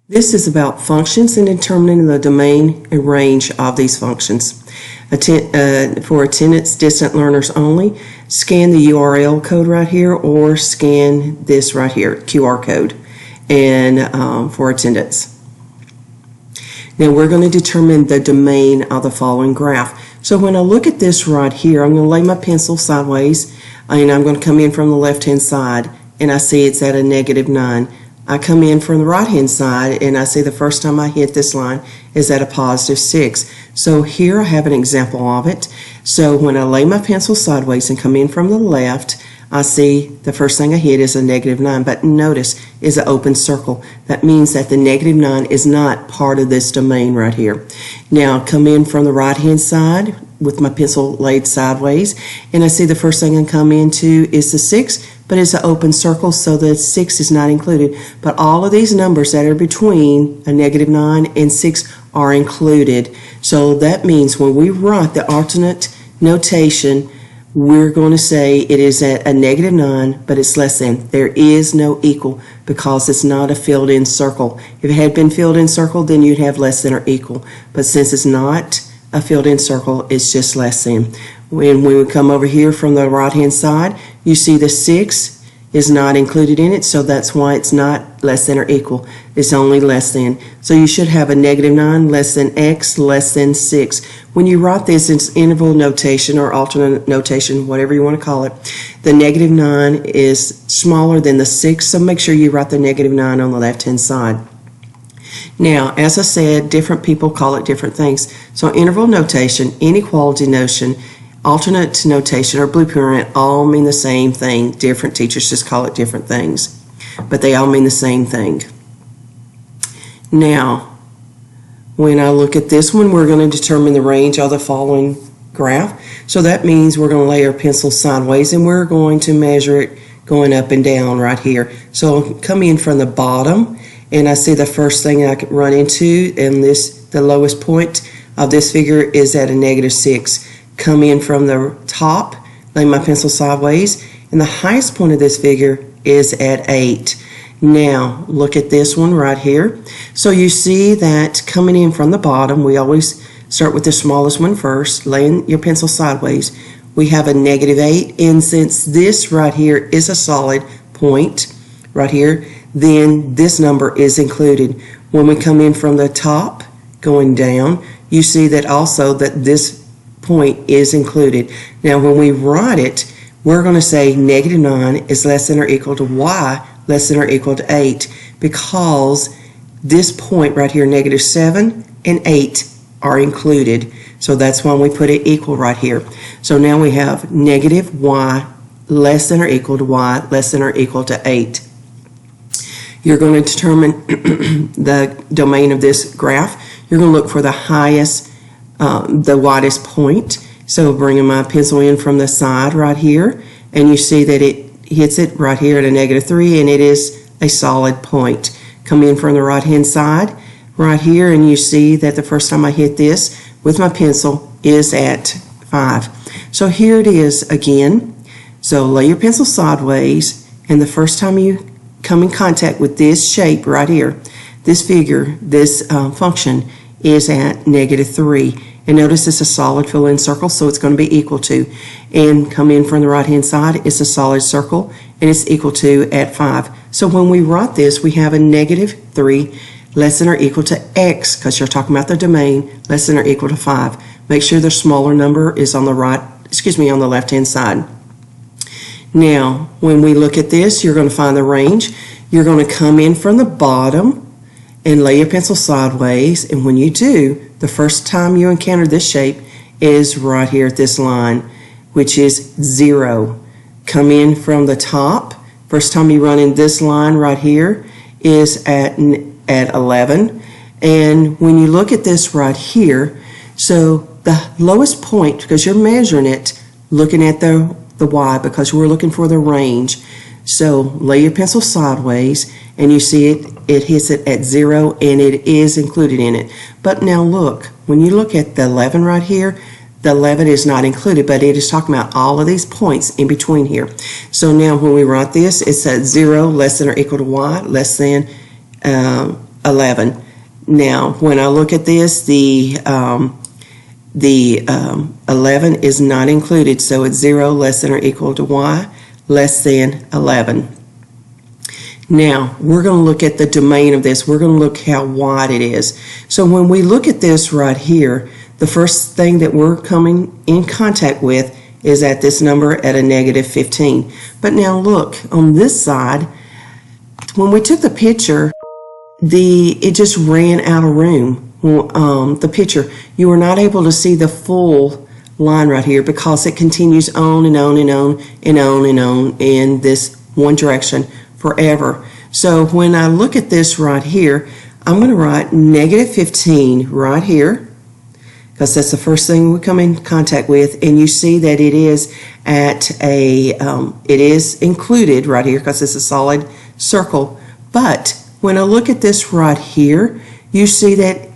This is about functions and determining the domain and range of these functions. For attendance distant learners only, scan the URL code right here or scan this right here, QR code, and for attendance. Now we're going to determine the domain of the following graph. So when I look at this right here, I'm going to lay my pencil sideways and I'm going to come in from the left hand side and I see it's at a -9. I come in from the right hand side and I see the first time I hit this line is at a +6. So here I have an example of it. So when I lay my pencil sideways and come in from the left, I see the first thing I hit is a -9, but notice is an open circle. That means that the -9 is not part of this domain right here. Now come in from the right hand side with my pencil laid sideways and I see the first thing I come into is the 6, but it's an open circle, so the 6 is not included. But all of these numbers that are between a -9 and 6 are included. So that means when we write the alternate notation, we're going to say it is at a -9, but it's less than. There is no equal because it's not a filled in circle. If it had been filled in circle, then you'd have less than or equal. But since it's not a filled in circle, it's just less than. When we come over here from the right hand side, you see the 6 is not included in it, so that's why it's not less than or equal. It's only less than. So you should have a -9 less than x less than 6. When you write this in interval notation or alternate notation, whatever you want to call it, the -9 is smaller than the 6, so make sure you write the -9 on the left hand side. Now, as I said, different people call it different things. So interval notation, inequality notation, alternate notation, or blueprint all mean the same thing. Different teachers just call it different things, but they all mean the same thing. Now, when I look at this one, we're going to determine the range of the following graph. So that means we're going to lay our pencil sideways and we're going to measure it going up and down right here. So I'll come in from the bottom and I see the first thing I can run into, and the lowest point of this figure is at a -6. Come in from the top, lay my pencil sideways, and the highest point of this figure is at 8. Now, look at this one right here. So you see that coming in from the bottom, we always start with the smallest one first, laying your pencil sideways. We have a -8, and since this right here is a solid point right here, then this number is included. When we come in from the top, going down, you see that also that this point is included. Now when we write it, we're going to say -9 is less than or equal to y less than or equal to 8, because this point right here, -7 and 8, are included. So that's why we put it equal right here. So now we have -y less than or equal to y less than or equal to 8. You're going to determine the domain of this graph. You're going to look for the highest, the widest point. So bringing my pencil in from the side right here, and you see that it hits it right here at a -3, and it is a solid point. Come in from the right hand side right here, and you see that the first time I hit this with my pencil is at 5. So here it is again. So lay your pencil sideways, and the first time you come in contact with this shape right here, this figure, this function is at -3. And notice it's a solid fill-in circle, so it's going to be equal to. And come in from the right-hand side, it's a solid circle, and it's equal to at 5. So when we write this, we have a -3 less than or equal to x, because you're talking about the domain, less than or equal to 5. Make sure the smaller number is on the on the left-hand side. Now, when we look at this, you're going to find the range. You're going to come in from the bottom and lay your pencil sideways, and when you do, the first time you encounter this shape is right here at this line, which is 0. Come in from the top. First time you run in this line right here is at 11. And when you look at this right here, so the lowest point, because you're measuring it, looking at the y, because we're looking for the range. So lay your pencil sideways, and you see it hits it at 0, and it is included in it. But now look, when you look at the 11 right here, the 11 is not included, but it is talking about all of these points in between here. So now when we write this, it's at 0 less than or equal to y less than 11. Now, when I look at this, the 11 is not included, so it's 0 less than or equal to y less than 11. Now, we're going to look at the domain of this. We're going to look how wide it is. So when we look at this right here, the first thing that we're coming in contact with is at this number at a negative 15. But now look, on this side, when we took the picture, it just ran out of room. The picture, you were not able to see the full line right here because it continues on and on and on and on and on in this one direction forever. So when I look at this right here, I'm going to write negative 15 right here because that's the first thing we come in contact with, and you see that it is at it is included right here because it's a solid circle. But when I look at this right here, you see that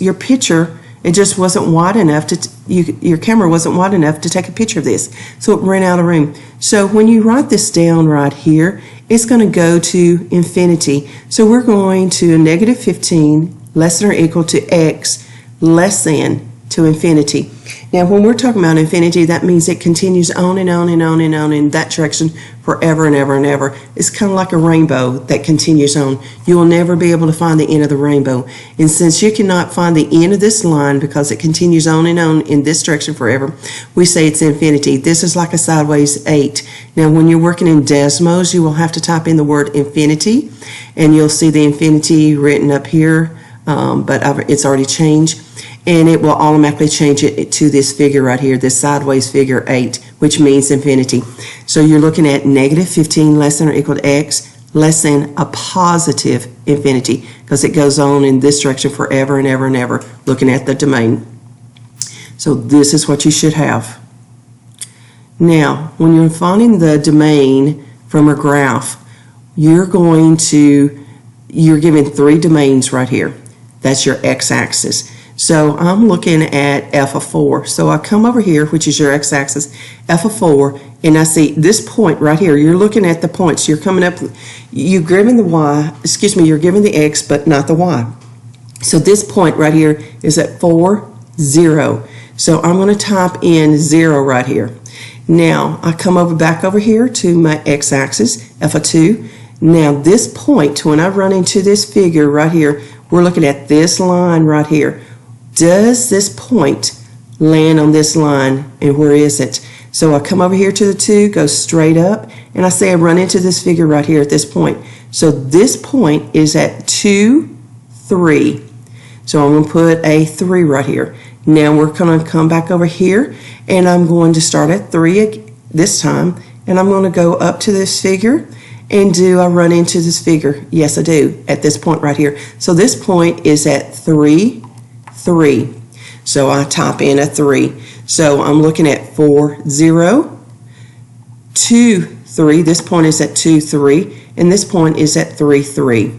your picture, it just wasn't wide enough your camera wasn't wide enough to take a picture of this, so it ran out of room. So when you write this down right here, it's going to go to infinity. So we're going to negative 15 less than or equal to x less than to infinity. Now, when we're talking about infinity, that means it continues on and on and on and on in that direction forever and ever and ever. It's kind of like a rainbow that continues on. You will never be able to find the end of the rainbow. And since you cannot find the end of this line because it continues on and on in this direction forever, we say it's infinity. This is like a sideways 8. Now, when you're working in Desmos, you will have to type in the word infinity, and you'll see the infinity written up here, but it's already changed. And it will automatically change it to this figure right here, this sideways figure 8, which means infinity. So you're looking at negative 15 less than or equal to x less than a positive infinity because it goes on in this direction forever and ever and ever, looking at the domain. So this is what you should have. Now, when you're finding the domain from a graph, you're given 3 domains right here. That's your x-axis. So I'm looking at f of 4. So I come over here, which is your x-axis, f of 4, and I see this point right here. You're looking at the points. You're coming up, you're given the y, you're given the x, but not the y. So this point right here is at 4, 0. So I'm going to type in 0 right here. Now I come back over here to my x-axis, f of 2. Now this point, when I run into this figure right here, we're looking at this line right here. Does this point land on this line, and where is it? So I come over here to the 2, go straight up, and I say I run into this figure right here at this point. So this point is at 2, 3. So I'm going to put a 3 right here. Now we're going to come back over here, and I'm going to start at 3 this time, and I'm going to go up to this figure. And do I run into this figure? Yes, I do, at this point right here. So this point is at 3, 3. So I type in a 3. So I'm looking at 4, 0, 2, 3. This point is at 2, 3. And this point is at 3, 3.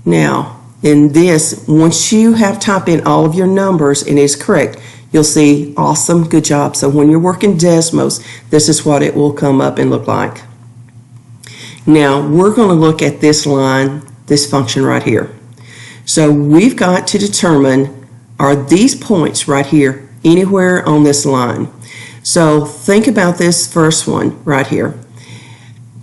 Now, in this, once you have typed in all of your numbers and it's correct, you'll see awesome, good job. So when you're working Desmos, this is what it will come up and look like. Now, we're going to look at this line, this function right here. So we've got to determine, are these points right here anywhere on this line? So think about this first one right here.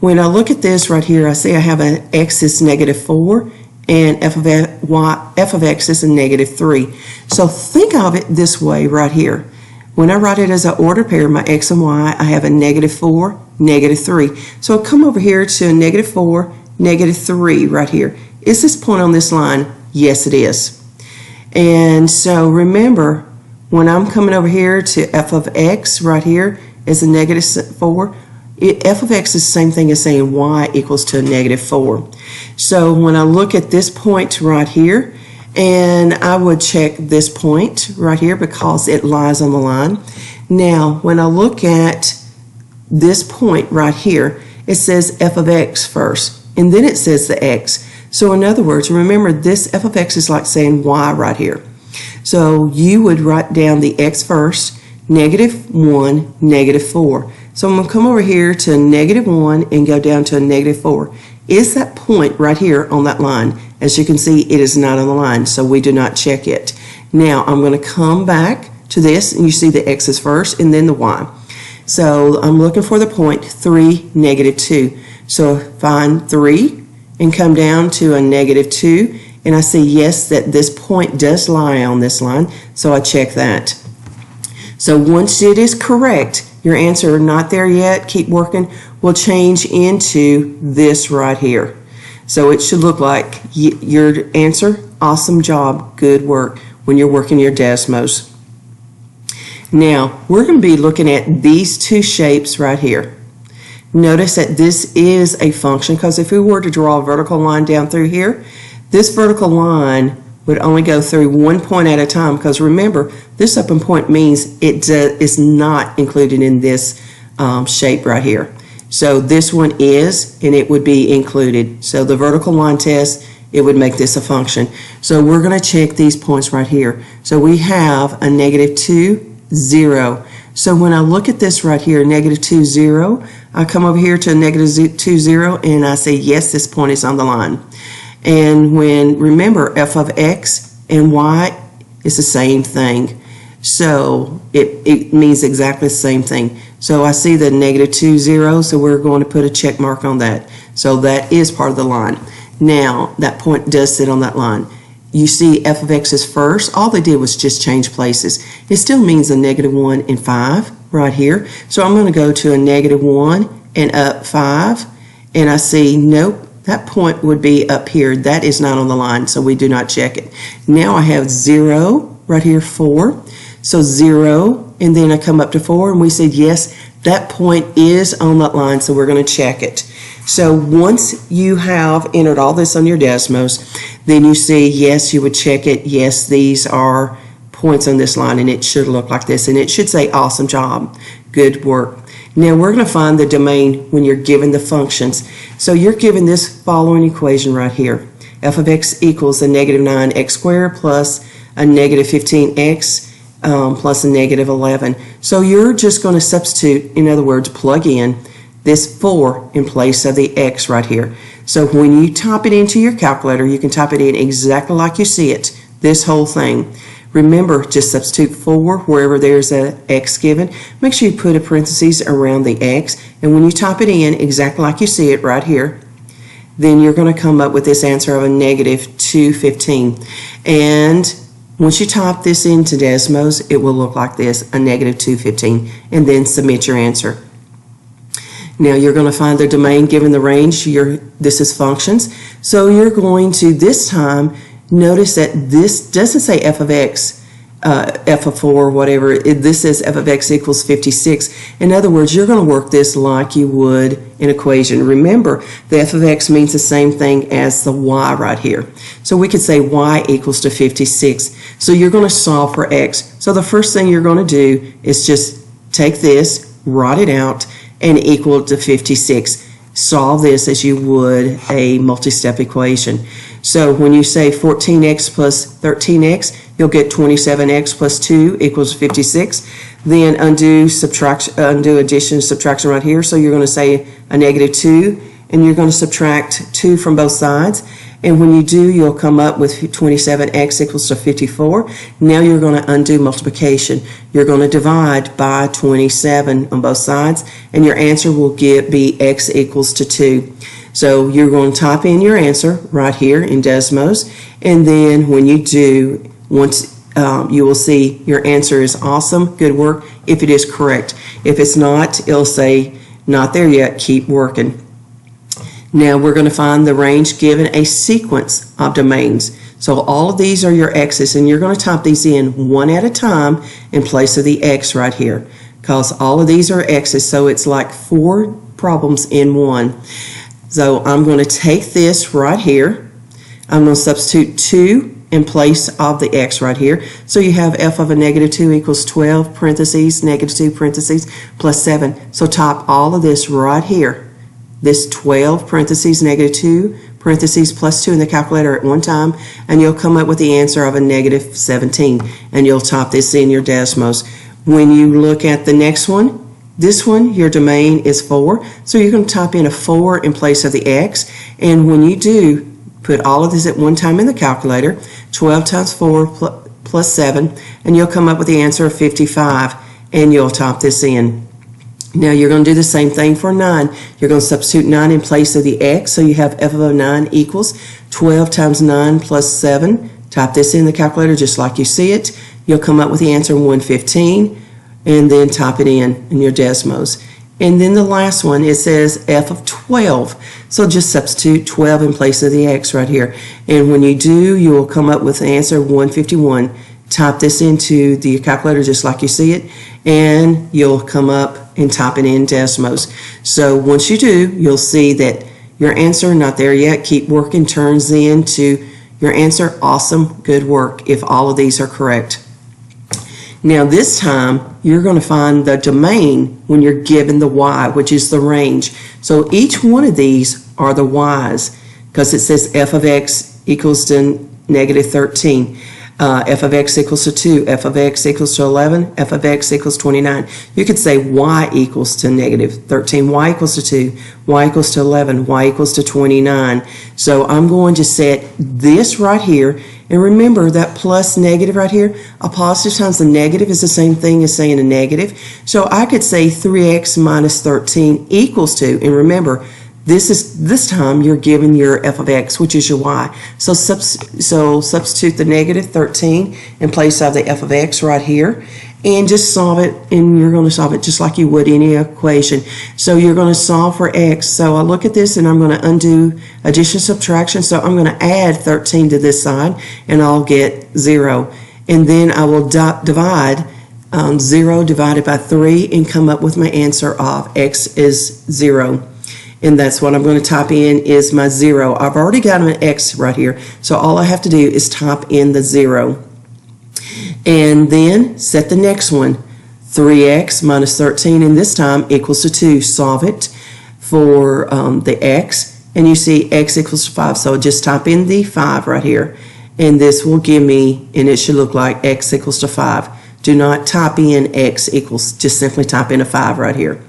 When I look at this right here, I see I have an x is negative 4 and f of x is a negative 3. So think of it this way right here. When I write it as an ordered pair, my x and y, I have a negative 4, negative 3. So I'll come over here to a negative 4, negative 3 right here. Is this point on this line? Yes, it is. And so remember, when I'm coming over here to f of x right here is a negative 4, f of x is the same thing as saying y equals to a negative 4. So when I look at this point right here, and I would check this point right here because it lies on the line. Now, when I look at this point right here, it says f of x first, and then it says the x. So in other words, remember this f of x is like saying y right here. So you would write down the x first, negative 1, negative 4. So I'm going to come over here to negative 1 and go down to a negative 4. is that point right here on that line. As you can see, it is not on the line, so we do not check it. Now I'm going to come back to this, and you see the x's first and then the y. So I'm looking for the point 3, -2. So find 3 and come down to a -2, and I see yes that this point does lie on this line, so I check that. So once it is correct, your answer not there yet, keep working, will change into this right here. So it should look like your answer, awesome job, good work when you're working your Desmos. Now, we're going to be looking at these two shapes right here. Notice that this is a function, because if we were to draw a vertical line down through here, this vertical line would only go through one point at a time, because remember, this open point means it is not included in this shape right here. So this one is, and it would be included. So the vertical line test, it would make this a function. So we're going to check these points right here. So we have a -2, 0. So when I look at this right here, -2, 0, I come over here to a -2, 0, and I say, yes, this point is on the line. And when, remember, f of x and y is the same thing. So it means exactly the same thing. So I see the -2, 0, so we're going to put a check mark on that. So that is part of the line. Now, that point does sit on that line. You see f of x is first. All they did was just change places. It still means a -1 and 5 right here. So I'm going to go to a -1 and up 5. And I see, nope, that point would be up here. That is not on the line, so we do not check it. Now I have 0 right here, 4. So 0, and then I come up to 4, and we said, yes, that point is on that line, so we're going to check it. So once you have entered all this on your Desmos, then you see, yes, you would check it. Yes, these are points on this line, and it should look like this, and it should say, awesome job, good work. Now we're going to find the domain when you're given the functions. So you're given this following equation right here. F of x equals a -9x squared plus a -15x plus a -11. So you're just going to substitute, in other words, plug in this 4 in place of the x right here. So when you type it into your calculator, you can type it in exactly like you see it, this whole thing. Remember, just substitute 4 wherever there's a x given. Make sure you put a parentheses around the x, and when you type it in exactly like you see it right here, then you're going to come up with this answer of a -215. And once you type this into Desmos, it will look like this, a -215, and then submit your answer. Now you're going to find the domain given the range. This is functions. So you're going to, this time, notice that this doesn't say f of x, f of 4, whatever. This says f of x equals 56. In other words, you're going to work this like you would an equation. Remember, the f of x means the same thing as the y right here. So we could say y equals to 56. So you're going to solve for x. So the first thing you're going to do is just take this, write it out, and equal to 56. Solve this as you would a multi-step equation. So when you say 14x plus 13x, you'll get 27x plus 2 equals 56. Then undo addition, subtraction right here. So you're going to say a -2, and you're going to subtract 2 from both sides. And when you do, you'll come up with 27x equals to 54. Now you're going to undo multiplication. You're going to divide by 27 on both sides, and your answer will be x equals to 2. So you're going to type in your answer right here in Desmos, and then when you do, you will see your answer is awesome, good work, if it is correct. If it's not, it'll say not there yet, keep working. Now we're going to find the range given a sequence of domains. So all of these are your x's, and you're going to type these in one at a time in place of the x right here, because all of these are x's, so it's like 4 problems in one. So I'm going to take this right here. I'm going to substitute 2 in place of the x right here. So you have f of a -2 equals 12 parentheses, -2 parentheses, plus 7. So type all of this right here. This 12 parentheses, -2 parentheses, plus 2 in the calculator at one time, and you'll come up with the answer of a -17. And you'll type this in your Desmos. When you look at the next one, This one, your domain is 4, so you're going to type in a 4 in place of the x, and when you do, put all of this at one time in the calculator, 12 times 4 plus 7, and you'll come up with the answer of 55, and you'll type this in. Now you're going to do the same thing for 9. You're going to substitute 9 in place of the x, so you have f of 9 equals 12 times 9 plus 7. Type this in the calculator just like you see it. You'll come up with the answer 115, and then type it in your Desmos. And then the last one, it says f of 12. So just substitute 12 in place of the x right here. And when you do, you will come up with the answer 151. Type this into the calculator just like you see it, and you'll come up and type it in Desmos. So once you do, you'll see that your answer, not there yet, keep working, turns into your answer, awesome, good work, if all of these are correct. Now this time, you're going to find the domain when you're given the y, which is the range. So each one of these are the y's, because it says f of x equals to negative 13. F of x equals to 2, f of x equals to 11, f of x equals 29. You could say y equals to negative 13, y equals to 2, y equals to 11, y equals to 29. So I'm going to set this right here, and remember that plus negative right here, a positive times the negative is the same thing as saying a negative. So I could say 3x minus 13 equals 2, and remember, this time you're given your f of x, which is your y. So substitute the negative 13 in place of the f of x right here, and just solve it, and you're going to solve it just like you would any equation. So you're going to solve for x. So I look at this, and I'm going to undo addition, subtraction. So I'm going to add 13 to this side, and I'll get 0. And then I will divide 0 divided by 3 and come up with my answer of x is 0. And that's what I'm going to type in is my 0. I've already got an x right here, so all I have to do is type in the 0. And then set the next one, 3x minus 13, and this time equals to 2. Solve it for the x, and you see x equals to 5, so just type in the 5 right here. And this will give me, and it should look like x equals to 5. Do not type in x equals, just simply type in a 5 right here.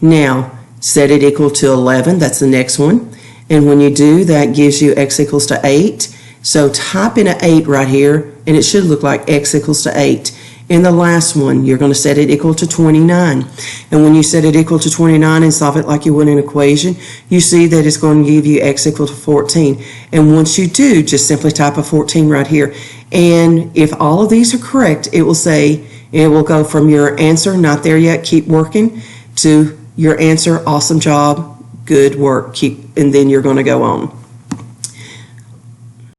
Now, set it equal to 11, that's the next one. And when you do, that gives you x equals to 8. So type in an 8 right here, and it should look like x equals to 8. In the last one, you're going to set it equal to 29. And when you set it equal to 29 and solve it like you would an equation, you see that it's going to give you x equal to 14. And once you do, just simply type a 14 right here. And if all of these are correct, it will say, it will go from your answer, not there yet, keep working, to your answer, awesome job, good work, and then you're going to go on.